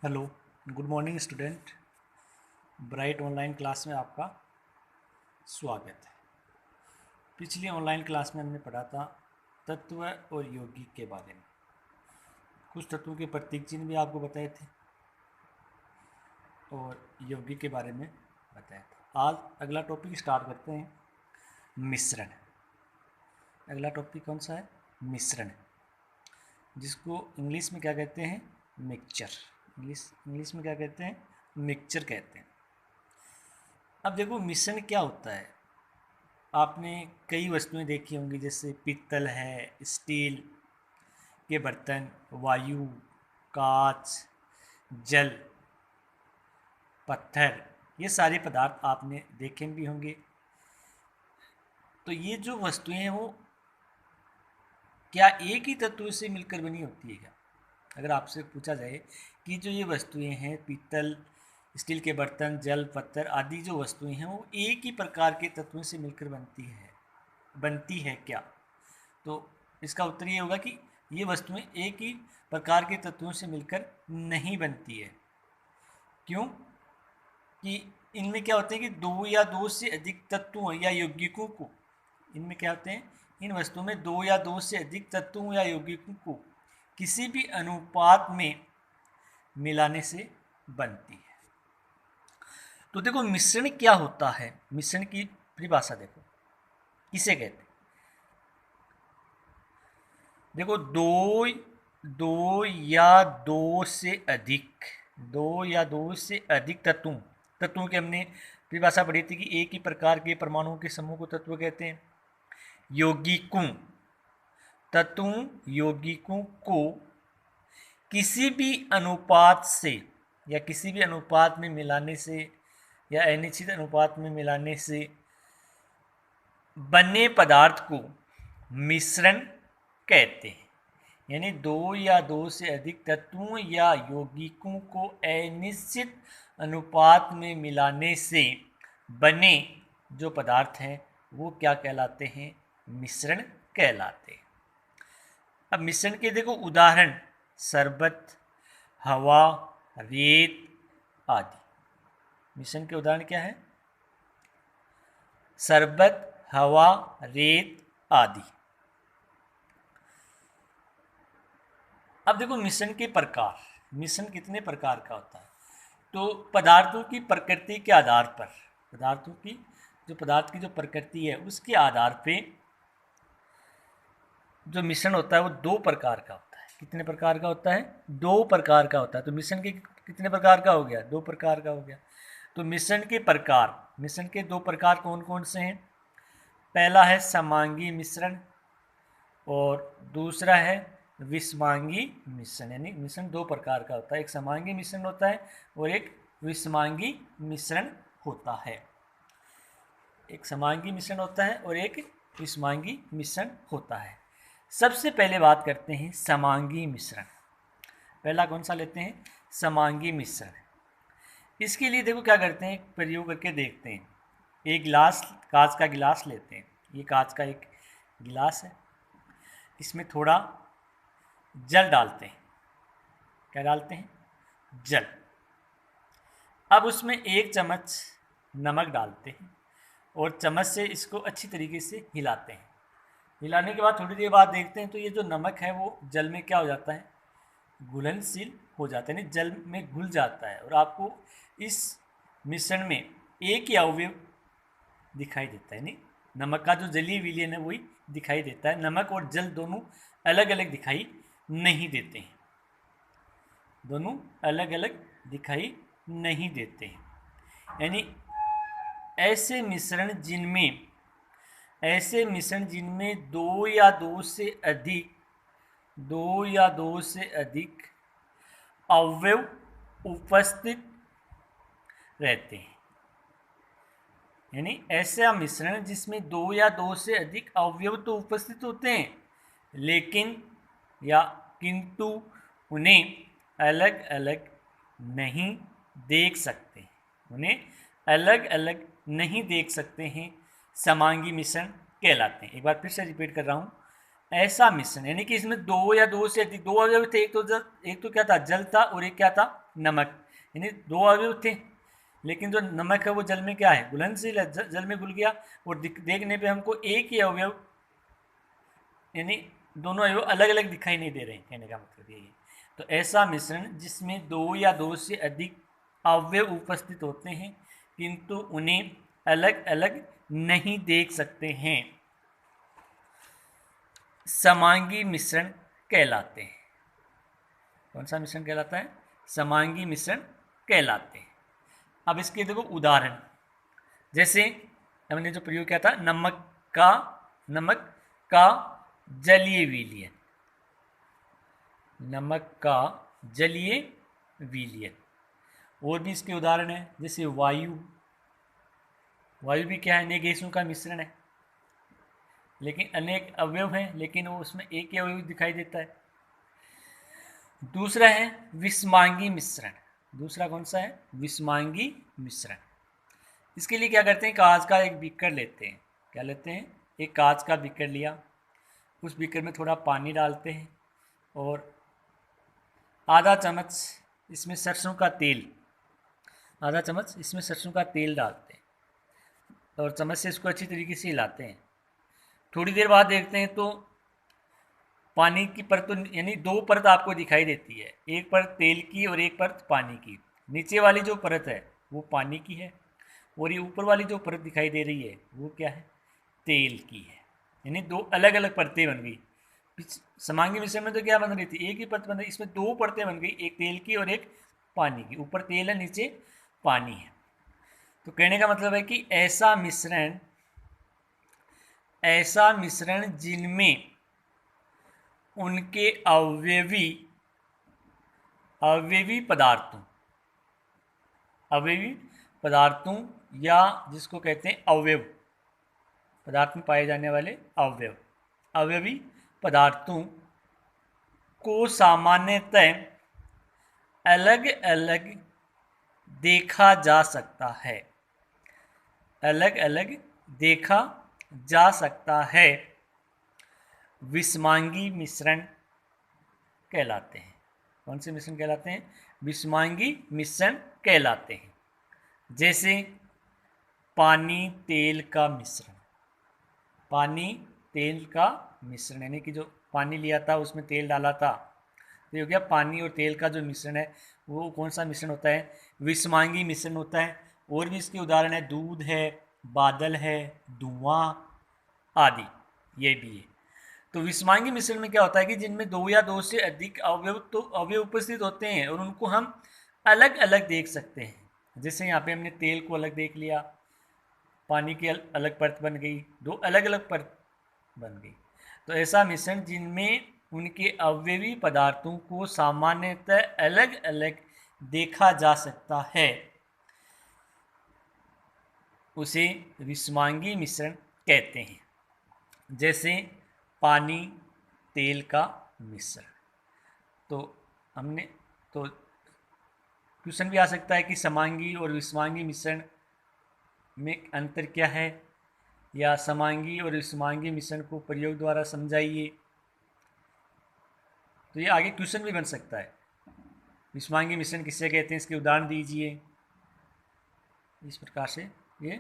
Hello, good morning student. Bright online class में आपका स्वागत है। पिछली ऑनलाइन क्लास में हमने पढ़ा था तत्व और यौगिक के बारे में। कुछ तत्वों के प्रतीक चिन्ह भी आपको बताए थे और यौगिक के बारे में बताया था। आज अगला टॉपिक स्टार्ट करते हैं, मिश्रण। अगला टॉपिक कौन सा है? मिश्रण, जिसको इंग्लिश में क्या कहते हैं? मिक्सचर। इंग्लिश में क्या कहते हैं? मिक्सचर कहते हैं। अब देखो मिश्रण क्या होता है। आपने कई वस्तुएं देखी होंगी, जैसे पीतल है, स्टील के बर्तन, वायु, कांच, जल, पत्थर, ये सारे पदार्थ आपने देखे भी होंगे। तो ये जो वस्तुएं हैं वो क्या एक ही तत्व से मिलकर बनी होती है क्या? अगर आपसे पूछा जाए कि जो ये वस्तुएं हैं, पीतल, स्टील के बर्तन, जल, पत्थर आदि जो वस्तुएं हैं वो एक ही प्रकार के तत्वों से मिलकर बनती है क्या? तो इसका उत्तर ये होगा कि ये वस्तुएं एक ही प्रकार के तत्वों से मिलकर नहीं बनती है। क्यों? कि इनमें क्या होते हैं कि दो या दो से अधिक तत्वों या यौगिकों को, इनमें क्या होते हैं, इन वस्तुओं में दो या दो से अधिक तत्वों या यौगिकों को किसी भी अनुपात में मिलाने से बनती है। तो देखो मिश्रण क्या होता है, मिश्रण की परिभाषा देखो किसे कहते हैं। देखो दो या दो से अधिक तत्वों की हमने परिभाषा पढ़ी थी कि एक ही प्रकार के परमाणुओं के समूह को तत्व कहते हैं। यौगिकों को किसी भी अनुपात से या किसी भी अनुपात में मिलाने से या अनिश्चित अनुपात में मिलाने से बने पदार्थ को मिश्रण कहते हैं। यानी दो या दो से अधिक तत्वों या यौगिकों को अनिश्चित अनुपात में मिलाने से बने जो पदार्थ हैं वो क्या कहलाते हैं? मिश्रण कहलाते हैं। अब मिश्रण के देखो उदाहरण, शरबत, हवा, रेत आदि। मिश्रण के उदाहरण क्या है? शरबत, हवा, रेत आदि। अब देखो मिश्रण के प्रकार, मिश्रण कितने प्रकार का होता है? तो पदार्थों की प्रकृति के आधार पर, पदार्थ की जो प्रकृति है उसके आधार पे जो मिश्रण होता है वो दो प्रकार का होता है। कितने प्रकार का होता है? दो प्रकार का होता है। तो मिश्रण के कितने प्रकार का हो गया? दो प्रकार का हो गया। तो मिश्रण के दो प्रकार कौन कौन से हैं? पहला है समांगी मिश्रण और दूसरा है विषमांगी मिश्रण। यानी मिश्रण दो प्रकार का होता है, एक समांगी मिश्रण होता है और एक विषमांगी मिश्रण होता है। एक समांगी मिश्रण होता है और एक विषमांगी मिश्रण होता है। सबसे पहले बात करते हैं समांगी मिश्रण। पहला कौन सा लेते हैं? समांगी मिश्रण। इसके लिए देखो क्या करते हैं, प्रयोग करके देखते हैं। एक गिलास, कांच का गिलास लेते हैं। ये कांच का एक गिलास है, इसमें थोड़ा जल डालते हैं। क्या डालते हैं? जल। अब उसमें एक चम्मच नमक डालते हैं और चम्मच से इसको अच्छी तरीके से हिलाते हैं। हिलाने के बाद थोड़ी देर बाद देखते हैं तो ये जो नमक है वो जल में क्या हो जाता है? घुलनशील हो जाता है, यानी जल में घुल जाता है और आपको इस मिश्रण में एक ही अवयव दिखाई देता है। यानी नमक का जो जलीय विलयन है वही दिखाई देता है। नमक और जल दोनों अलग अलग दिखाई नहीं देते हैं, दोनों अलग अलग दिखाई नहीं देते हैं। यानी ऐसे मिश्रण जिनमें दो या दो से अधिक अवयव उपस्थित रहते हैं। यानी ऐसा मिश्रण जिसमें दो या दो से अधिक अवयव तो उपस्थित होते हैं, लेकिन किंतु उन्हें अलग अलग नहीं देख सकते हैं, समांगी मिश्रण कहलाते हैं। एक बार फिर से रिपीट कर रहा हूँ। ऐसा मिश्रण, यानी कि इसमें दो या दो से अधिक, दो अवयव थे, एक तो क्या था, जल था, और एक क्या था, नमक। यानी दो अवयव थे, लेकिन जो नमक है वो जल में क्या है, घुलनशील है, जल में घुल गया, और देखने पे हमको एक ही अवयव, यानी दोनों अवयव अलग अलग दिखाई नहीं दे रहे हैं, कहने का मतलब यही है। तो ऐसा मिश्रण जिसमें दो या दो से अधिक अवयव उपस्थित होते हैं किंतु उन्हें अलग अलग नहीं देख सकते हैं, समांगी मिश्रण कहलाते हैं। कौन सा मिश्रण कहलाता है, समांगी मिश्रण कहलाते हैं। अब इसके देखो उदाहरण, जैसे हमने जो प्रयोग किया था, नमक का जलीय विलयन, नमक का जलीय विलयन। और भी इसके उदाहरण है, जैसे वायु भी क्या है, अनेक गैसों का मिश्रण है, लेकिन अनेक अवयव हैं, लेकिन वो उसमें एक ही अवयव दिखाई देता है। दूसरा है विषमांगी मिश्रण। दूसरा कौन सा है, विषमांगी मिश्रण। इसके लिए क्या करते हैं, कांच का एक बीकर लेते हैं। क्या लेते हैं, एक कांच का बीकर लिया, उस बीकर में थोड़ा पानी डालते हैं और आधा चम्मच इसमें सरसों का तेल, आधा चम्मच इसमें सरसों का तेल डालते हैं और चम्मच से इसको अच्छी तरीके से हिलाते हैं। थोड़ी देर बाद देखते हैं तो पानी की परत, तो यानी दो परत आपको दिखाई देती है, एक परत तेल की और एक परत पानी की। नीचे वाली जो परत है वो पानी की है, और ये ऊपर वाली जो परत दिखाई दे रही है वो क्या है, तेल की है। यानी दो अलग अलग परतें बन गई। समांगी मिश्रण में तो क्या बन रही थी, एक ही परत बन रही, इसमें दो परतें बन गई, एक तेल की और एक पानी की। ऊपर तेल है, नीचे पानी है। तो कहने का मतलब है कि ऐसा मिश्रण जिनमें उनके अवयवी पदार्थों या जिसको कहते हैं अवयव, पदार्थ में पाए जाने वाले अवयवी पदार्थों को सामान्यतः अलग अलग देखा जा सकता है, अलग अलग देखा जा सकता है, विषमांगी मिश्रण कहलाते हैं। कौन से मिश्रण कहलाते हैं, विषमांगी मिश्रण कहलाते हैं। जैसे पानी तेल का मिश्रण, पानी तेल का मिश्रण, यानी कि जो पानी लिया था उसमें तेल डाला था, तो ये हो गया पानी और तेल का जो मिश्रण है वो कौन सा मिश्रण होता है, विषमांगी मिश्रण होता है। और भी इसके उदाहरण है, दूध है, बादल है, धुआं आदि, ये भी है। तो विषमांगी मिश्रण में क्या होता है कि जिनमें दो या दो से अधिक अवयव उपस्थित होते हैं और उनको हम अलग अलग देख सकते हैं। जैसे यहाँ पे हमने तेल को अलग देख लिया, पानी की अलग परत बन गई, दो अलग अलग परत बन गई। तो ऐसा मिश्रण जिनमें उनके अवयवी पदार्थों को सामान्यतः अलग अलग देखा जा सकता है उसे विषमांगी मिश्रण कहते हैं। जैसे पानी तेल का मिश्रण। तो हमने तो क्वेश्चन भी आ सकता है कि समांगी और विषमांगी मिश्रण में अंतर क्या है, या समांगी और विषमांगी मिश्रण को प्रयोग द्वारा समझाइए। तो ये आगे क्वेश्चन भी बन सकता है, विषमांगी मिश्रण किससे कहते हैं, इसके उदाहरण दीजिए। इस प्रकार से ये